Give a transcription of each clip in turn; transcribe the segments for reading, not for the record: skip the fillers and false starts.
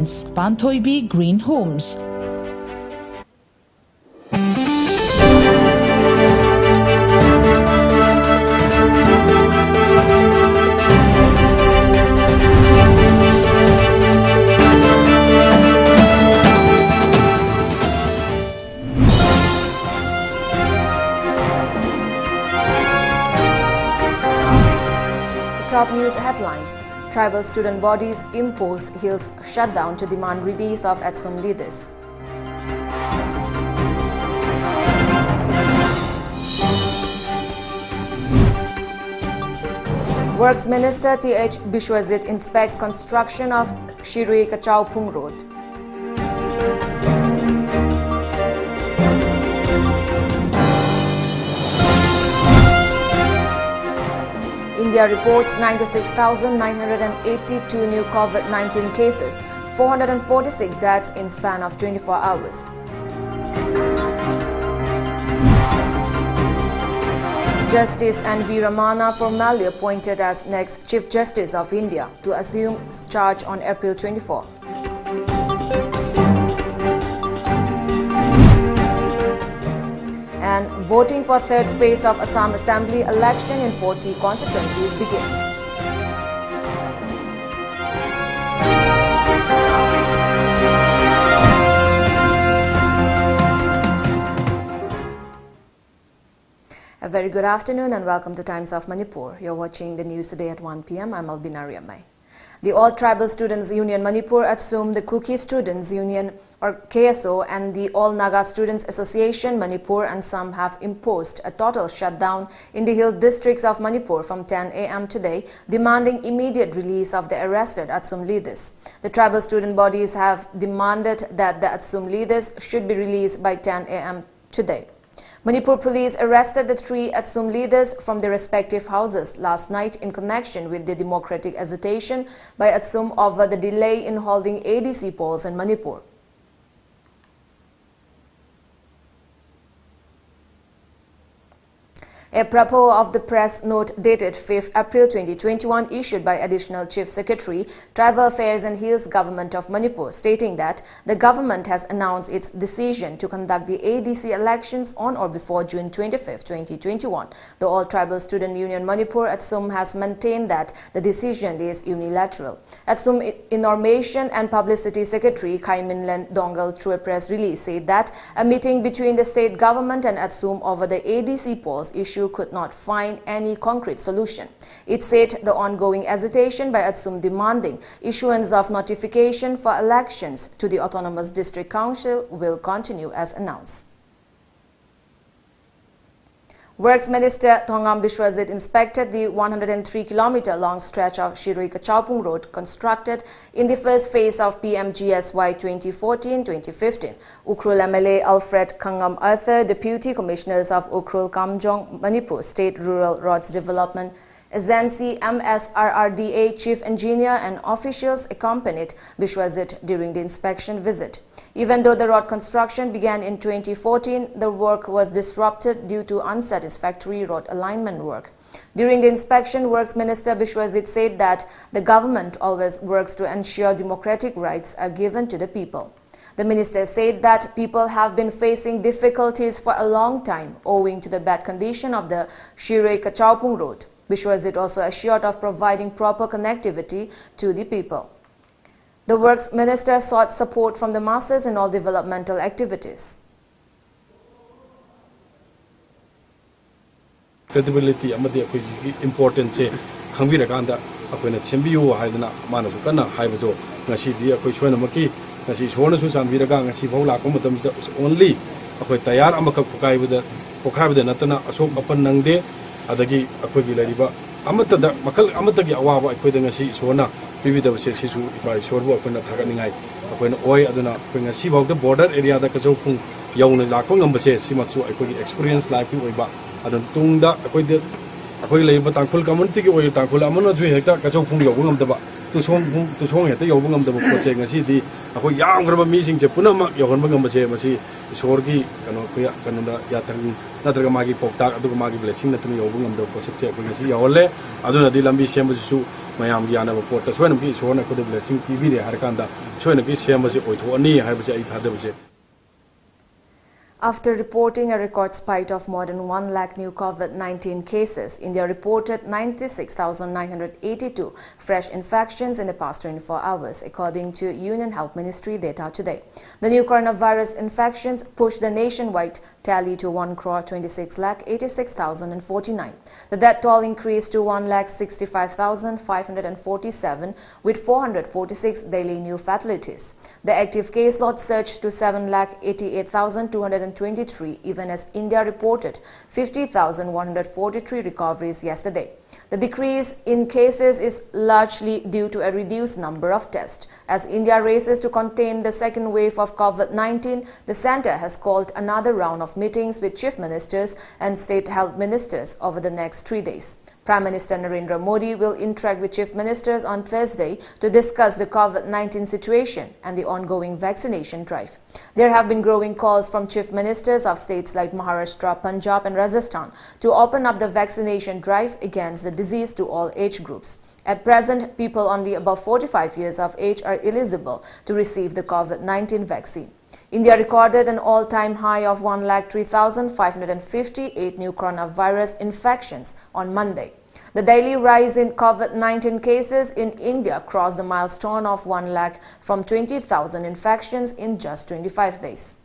Panthoibi Green Homes. Top news headlines. Tribal student bodies impose Hills shutdown to demand release of Atsum leaders. Works Minister T.H. Bishwazit inspects construction of Shirui Kachaupung Road. India reports 96,982 new COVID-19 cases, 446 deaths in span of 24 hours. Justice N.V. Ramana formally appointed as next Chief Justice of India to assume charge on April 24. And voting for third phase of Assam Assembly election in 40 constituencies begins. A very good afternoon and welcome to Times of Manipur. You're watching the news today at 1 p.m. I'm ALBINA RIAMEI. The All Tribal Students Union Manipur Atsum, the Kuki Students Union or KSO and the All Naga Students Association Manipur and some have imposed a total shutdown in the hill districts of Manipur from 10 a.m. today, demanding immediate release of the arrested Atsum leaders. The tribal student bodies have demanded that the Atsum leaders should be released by 10 a.m. today. Manipur police arrested the three Atsum leaders from their respective houses last night in connection with the democratic agitation by Atsum over the delay in holding ADC polls in Manipur. A propos of the press note dated 5th April 2021 issued by Additional Chief Secretary, Tribal Affairs and Hills Government of Manipur, stating that the government has announced its decision to conduct the ADC elections on or before June 25, 2021. The All Tribal Student Union Manipur Atsum has maintained that the decision is unilateral. Atsum Information and Publicity Secretary Khaiminlen Dongal through a press release said that a meeting between the state government and Atsum over the ADC polls issue could not find any concrete solution. It said the ongoing agitation by Atsum demanding issuance of notification for elections to the Autonomous District Council will continue as announced. Works Minister Thongam Bishwazit inspected the 103-kilometer-long stretch of Shirui Kachaupung Road constructed in the first phase of PMGSY 2014-2015. Ukhrul MLA Alfred Kangam Arthur, Deputy Commissioners of Ukhrul Kamjong, Manipur State Rural Roads Development Agency MSRRDA Chief Engineer and officials accompanied Bishwazit during the inspection visit. Even though the road construction began in 2014, the work was disrupted due to unsatisfactory road alignment work. During the inspection, Works Minister Bishwazit said that the government always works to ensure democratic rights are given to the people. The minister said that people have been facing difficulties for a long time owing to the bad condition of the Shirui Kachaupung Road. Bishwazit also assured of providing proper connectivity to the people. The Works Minister sought support from the masses in all developmental activities. Credibility amadi importance khangbirakanda akoina chembiu haidana manasu kana haibajo ngasi di akoi soina maki ngasi sona su chambiraga ngasi bau lakko matamda only akoi tayar amaka pokaibada natana asok apan nangde adagi akoi gi lariba amatada makal amatagi awaba akoi da ngasi sona pibida se sisu ibai sorbo akoina thaganingai akoina oi aduna akoi ngasi bau da border area da kajopung yauna lakko ngambase simachu akoi experience life oiba adun tungda akoi leiba tangkhul community ki oi tangkhul amana ju hekta kajopung yobung amdaba tu song heta yobung amdaba project ngasi di akoi yang graba mi sing je punama yohon bangambase masi sorgi kano da yatang natraga magi pokta adu magi blessing natun yobung amdaba project je akoi ngasi yolle aduna di lambi sembu su mayam gi ana report ta soina ki sona ko de blessing tv de har kanda soina ki sema se oitho ani ha ba se ai thada ba se. After reporting a record spike of more than 1 lakh new COVID-19 cases, India reported 96,982 fresh infections in the past 24 hours, according to Union Health Ministry data today. The new coronavirus infections pushed the nationwide tally to 1,26,86,049. The death toll increased to 1,65,547, with 446 daily new fatalities. The active case load surged to 7,88,223, even as India reported 50,143 recoveries yesterday. The decrease in cases is largely due to a reduced number of tests. As India races to contain the second wave of COVID-19, the centre has called another round of meetings with chief ministers and state health ministers over the next 3 days. Prime Minister Narendra Modi will interact with chief ministers on Thursday to discuss the COVID-19 situation and the ongoing vaccination drive. There have been growing calls from chief ministers of states like Maharashtra, Punjab and Rajasthan to open up the vaccination drive against the disease to all age groups. At present, people only above 45 years of age are eligible to receive the COVID-19 vaccine. India recorded an all-time high of 1,03,558 new coronavirus infections on Monday. The daily rise in COVID-19 cases in India crossed the milestone of 1 lakh from 20,000 infections in just 25 days.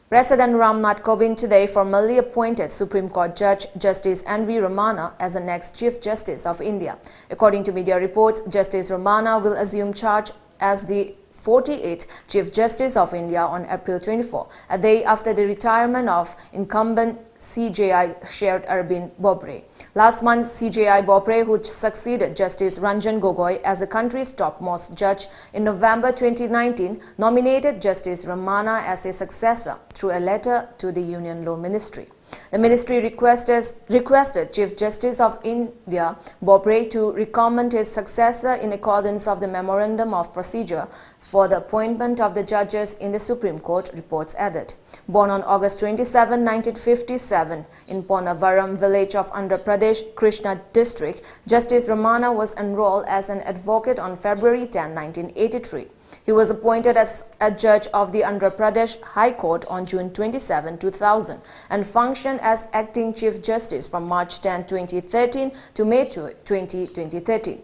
President Ramnath Kovind today formally appointed Supreme Court Judge Justice N.V. Ramana as the next Chief Justice of India. According to media reports, Justice Ramana will assume charge as the 48th Chief Justice of India on April 24, a day after the retirement of incumbent CJI Chair Arvind Bobray. Last month, CJI Bobray, who succeeded Justice Ranjan Gogoi as the country's topmost judge in November 2019, nominated Justice Ramana as a successor through a letter to the Union Law Ministry. The ministry requested Chief Justice of India Bobray to recommend his successor in accordance of the Memorandum of Procedure for the appointment of the judges in the Supreme Court, reports added. Born on August 27, 1957, in Ponnavaram village of Andhra Pradesh, Krishna district, Justice Ramana was enrolled as an advocate on February 10, 1983. He was appointed as a judge of the Andhra Pradesh High Court on June 27, 2000 and functioned as acting Chief Justice from March 10, 2013 to May 20, 2013.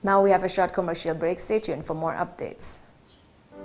Now we have a short commercial break. Stay tuned for more updates.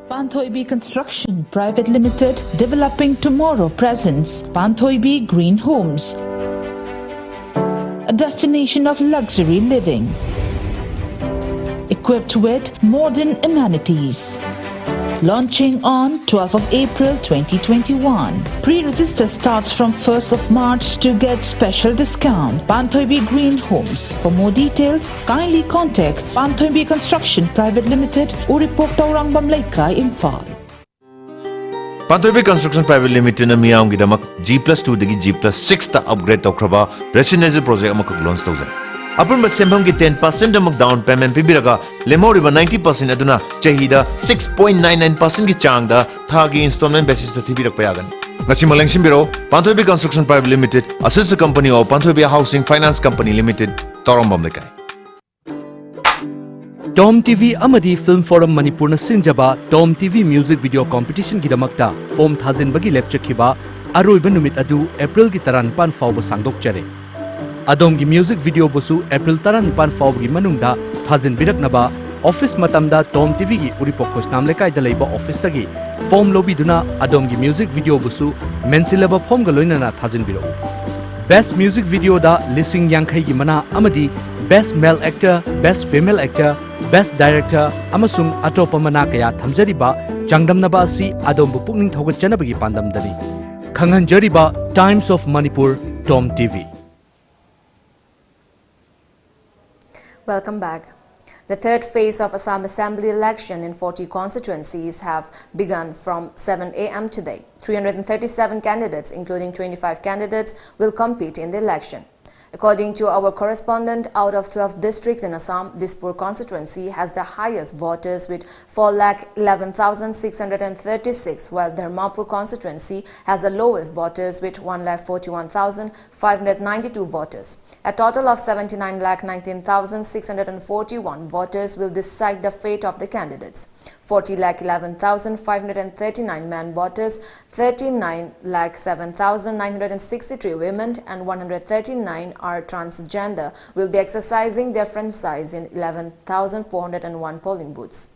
Panthoibi Construction Private Limited, developing tomorrow, presents Panthoibi Green Homes, a destination of luxury living, equipped with modern amenities. Launching on 12th of April 2021. Pre-register starts from 1st of March to get special discount. Panthoibi Green Homes. For more details, kindly contact Panthoibi Construction Private Limited, Uripok Taurang Leika, Imphal. Panthoibi Construction Private Limited na miyam gidamak G+2 dagi G+6 ta upgrade tawkraba residential project amakak launch tawzai. Upon Sembam ki 10% amak down payment pibiraga lemoriba 90% aduna chahida 6.99% ki changda thagi installment basis ta thibirak payagan. Ngasi malengsim biro Panthoibi Construction Private Limited, associate company of Panthoibi Housing Finance Company Limited, Torambam lekai. TOMTV amadi Film Forum Manipur na sinjaba TOMTV Music Video Competition ki damakta form thazin bagi lepchakhiba aroiba numit adu April ki taranpan fawba sangdok chare. Adom ki music video busu April taranpan fawba ki manungda thazin biraknaba office matamda TOMTV ki uripok kosnam lekai da leiba office tagi form lobby duna adom ki music video busu mensilaba form ga loinana thazin biro. Best music video da listing yankai ki mana amadi Best Male Actor, Best Female Actor, Best Director, amasung atopa mana kaya thamjariba changdamnaba asi adombu pukning thogatchanabagi pandamdani. Khanganjariba Times of Manipur, TOMTV. Welcome back. The third phase of Assam Assembly election in 40 constituencies have begun from 7 a.m. today. 337 candidates, including 25 candidates, will compete in the election. According to our correspondent, out of 12 districts in Assam, Dispur constituency has the highest voters with 4,11,636, while Dharmapur constituency has the lowest voters with 1,41,592 voters. A total of 79,19,641 voters will decide the fate of the candidates. 40,11,539 men voters, 39,07,963 women and 139 are transgender will be exercising their franchise in 11,401 polling booths.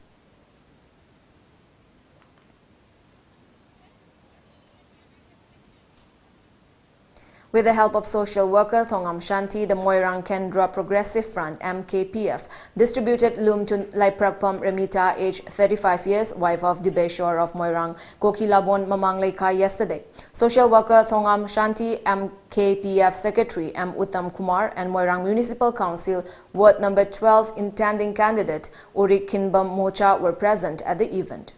With the help of social worker Thongam Shanti, the Moirang Kendra Progressive Front (MKPF) distributed loom to Laiprakpam Remita, aged 35 years, wife of the Beshore of Moirang, Kokilabon Mamangleika yesterday. Social worker Thongam Shanti, MKPF Secretary M. Uttam Kumar and Moirang Municipal Council Ward number 12 intending candidate Uri Kinbam Mocha were present at the event.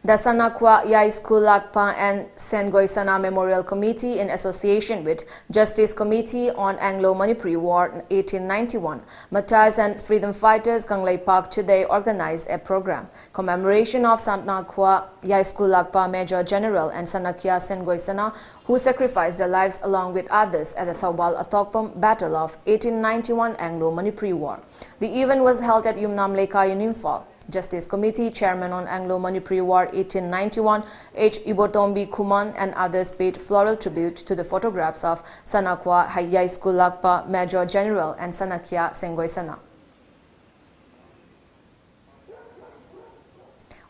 The Sanakwa Yai School Lakpa and Sengoi Sana Memorial Committee, in association with Justice Committee on Anglo-Manipuri War 1891, Matthias and freedom fighters Kanglei Park today organized a program commemoration of Sanakwa Yai School Lakpa Major General and Sanakya Sengoi Sana, who sacrificed their lives along with others at the Thawbal Athokpam Battle of 1891 Anglo-Manipuri War. The event was held at Yumnam Leka in Imphal. Justice Committee Chairman on Anglo-Manipuri War 1891, H. Ibotombi Kuman and others paid floral tribute to the photographs of Sanakwa Yai School Lakpa Major General and Sanakya Sengoi Sana.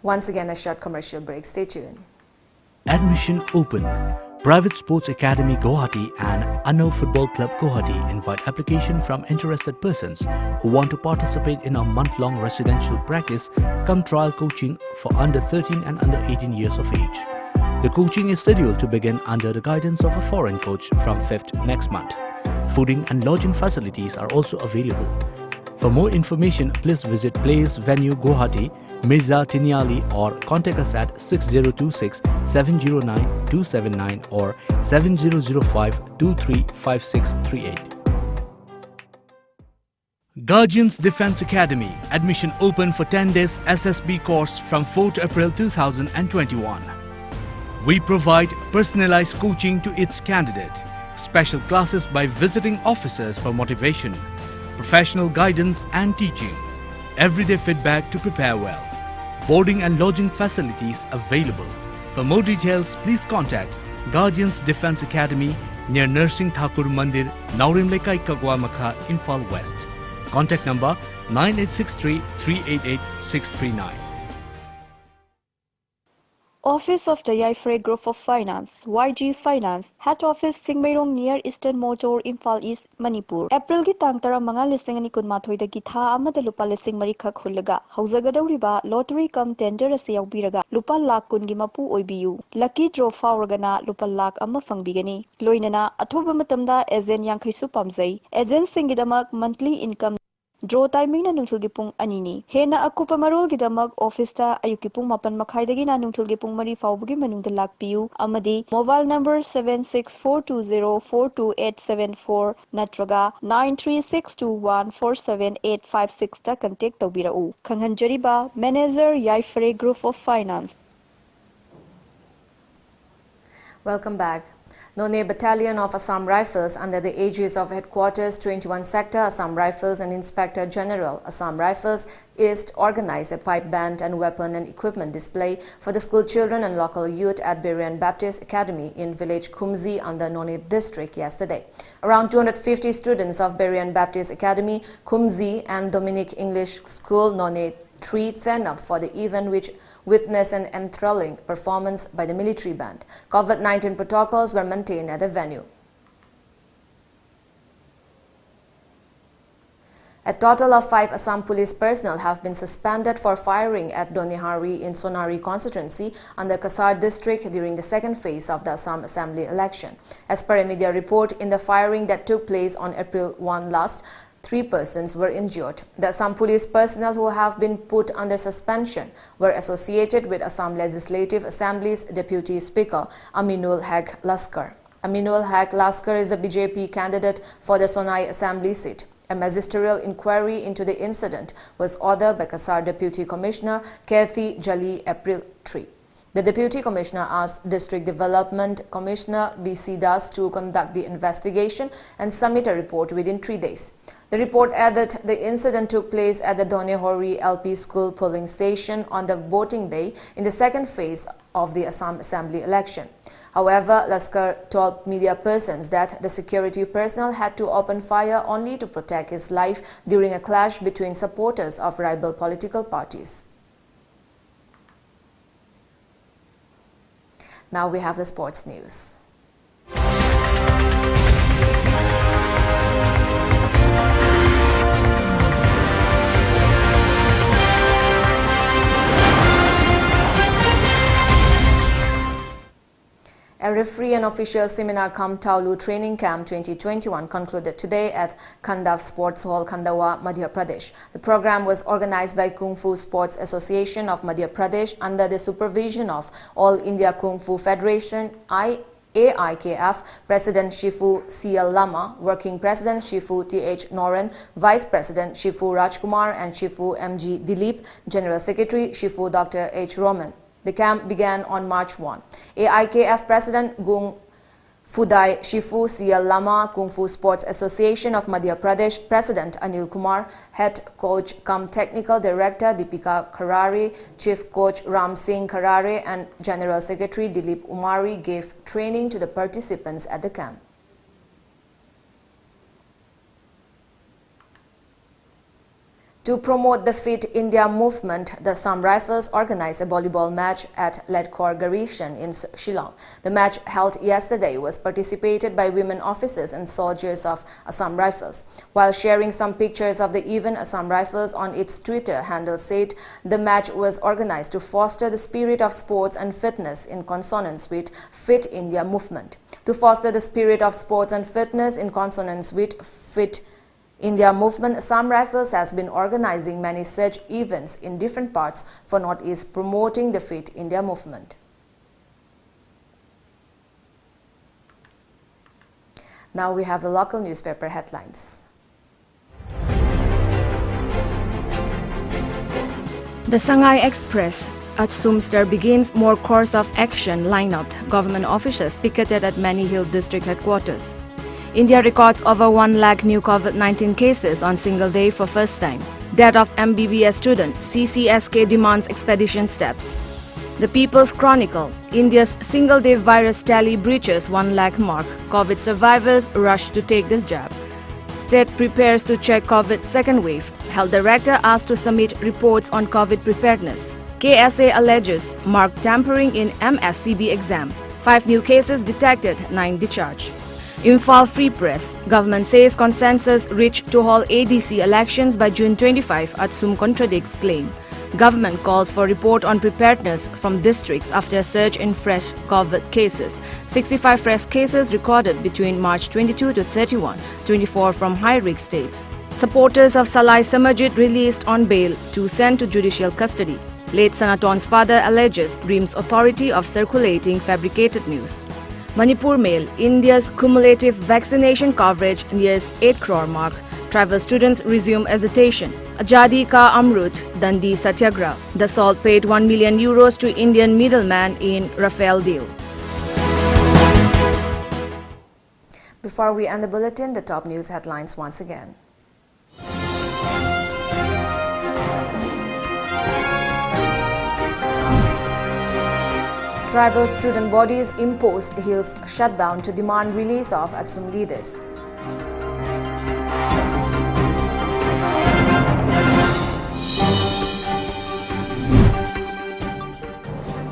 Once again, a short commercial break. Stay tuned. Admission open. Private Sports Academy Guwahati and Anno Football Club Guwahati invite application from interested persons who want to participate in a month-long residential practice cum trial coaching for under 13 and under 18 years of age. The coaching is scheduled to begin under the guidance of a foreign coach from 5th next month. Fooding and lodging facilities are also available. For more information, please visit Place Venue Guwahati, Mirza Tiniali, or contact us at 6026-709-279 or 7005-235638. Guardians Defense Academy. Admission open for 10 days SSB course from 4th April 2021. We provide personalized coaching to its candidate, special classes by visiting officers for motivation, professional guidance and teaching, everyday feedback to prepare well. Boarding and lodging facilities available. For more details, please contact Guardians Defense Academy near Nursing Thakur Mandir, Naurim Lekai Kagwa Makha, Imphal West. Contact number 9863 388 639. Office of the Yaifre Group of Finance, YG Finance, Head Office Singmairong near Eastern Motor, Imphal East, Manipur. April ki tang tara mga listing ani kun mathoi da githa amada lupa listing marikha khulaga. Hauzagadawriba lottery cum tender ase yaubiraga lupa lakh kun gi mapu oibiu. Lucky draw fauragana lupa lakh ama fangbigani. Loinana athoba matamda agent yankhaisu pamjai. Agent singidamak monthly income draw timing na nungthulgi pung anini. Hena akupa marol gidamak office ta ayuki pung mapan makhaidagi na nungthulgi pung mari faubugi manungda lakpiu. Amadi mobile number 76420428874 natraga 936214785 ta contact taubirau. Khanghanjariba Manager Yaifre Group of Finance. Welcome back. None Battalion of Assam Rifles under the aegis of Headquarters 21 Sector Assam Rifles and Inspector General Assam Rifles East organized a pipe band and weapon and equipment display for the school children and local youth at Berian Baptist Academy in village Kumzi under None district yesterday. Around 250 students of Berian Baptist Academy, Kumzi and Dominic English School None 3 turned up for the event, which witnessed an enthralling performance by the military band. COVID-19 protocols were maintained at the venue. A total of 5 Assam police personnel have been suspended for firing at Donihari in Sonari constituency under Kasar district during the second phase of the Assam Assembly election. As per a media report, in the firing that took place on April 1 last, 3 persons were injured. The Assam police personnel who have been put under suspension were associated with Assam Legislative Assembly's Deputy Speaker Aminul Haq Laskar. Aminul Haq Laskar is the BJP candidate for the Sonai Assembly seat. A magisterial inquiry into the incident was ordered by Kasar Deputy Commissioner Kathy Jali April 3. The Deputy Commissioner asked District Development Commissioner B.C. Das to conduct the investigation and submit a report within 3 days. The report added the incident took place at the Donehori LP School polling station on the voting day in the second phase of the Assam Assembly election. However, Laskar told media persons that the security personnel had to open fire only to protect his life during a clash between supporters of rival political parties. Now we have the sports news. A referee and official seminar cum Taulu Training Camp 2021 concluded today at Kandav Sports Hall, Khandawa, Madhya Pradesh. The program was organized by Kung Fu Sports Association of Madhya Pradesh under the supervision of All India Kung Fu Federation, AIKF, President Shifu C.L. Lama, Working President Shifu T.H. Noren, Vice President Shifu Rajkumar and Shifu M.G. Dilip, General Secretary Shifu Dr. H. Roman. The camp began on March 1. AIKF President Gung Fudai Shifu C.L. Lama, Kung Fu Sports Association of Madhya Pradesh President Anil Kumar, Head Coach cum Technical Director Deepika Kharare, Chief Coach Ram Singh Kharare and General Secretary Dilip Umari gave training to the participants at the camp. To promote the Fit India movement, the Assam Rifles organized a volleyball match at Ledkor Garrison in Shillong. The match held yesterday was participated by women officers and soldiers of Assam Rifles. While sharing some pictures of the event, Assam Rifles on its Twitter handle said the match was organized to foster the spirit of sports and fitness in consonance with Fit India movement. To foster the spirit of sports and fitness in consonance with Fit India movement, Assam Rifles has been organizing many such events in different parts for Northeast promoting the Fit India movement. Now we have the local newspaper headlines. The Shanghai Express at Sumster begins more course of action lineup. Government officials picketed at Mani Hill District Headquarters. India records over 1 lakh new COVID-19 cases on single day for first time. Death of MBBS student, CCSK demands expedition steps. The People's Chronicle, India's single-day virus tally breaches 1 lakh mark. COVID survivors rush to take this jab. State prepares to check COVID second wave. Health Director asked to submit reports on COVID preparedness. KSA alleges marked tampering in MSCB exam. 5 new cases detected, 9 discharged. Imphal Free Press, government says consensus reached to hold ADC elections by June 25 at Sum contradicts claim. Government calls for report on preparedness from districts after a surge in fresh COVID cases. 65 fresh cases recorded between March 22 to 31, 24 from high-risk states. Supporters of Salai Samajit released on bail to send to judicial custody. Late Sanaton's father alleges Reams authority of circulating fabricated news. Manipur Mail, India's cumulative vaccination coverage nears 8 crore mark. Tribal students resume hesitation. Ajadi Ka Amrut, Dundee Satyagraha. The Salt paid 1 million euros to Indian middleman in Rafale deal. Before we end the bulletin, the top news headlines once again. Tribal student bodies imposed Hill's shutdown to demand release of Atsum leaders.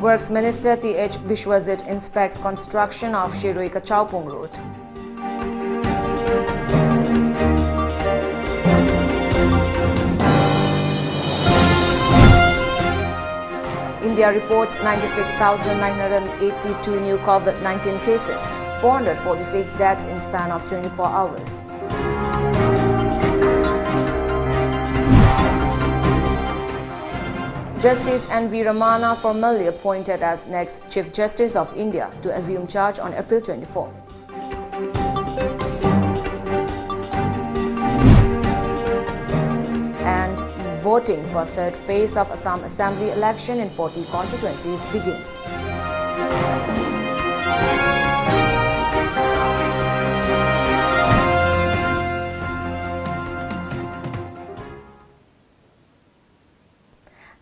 Works Minister T.H. Bishwazit inspects construction of Shiroi-Kachaupung Road. India reports 96,982 new COVID-19 cases, 446 deaths in span of 24 hours. Justice N.V. Ramana formally appointed as next Chief Justice of India to assume charge on April 24. And voting for third phase of Assam Assembly election in 40 constituencies begins.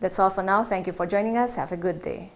That's all for now. Thank you for joining us. Have a good day.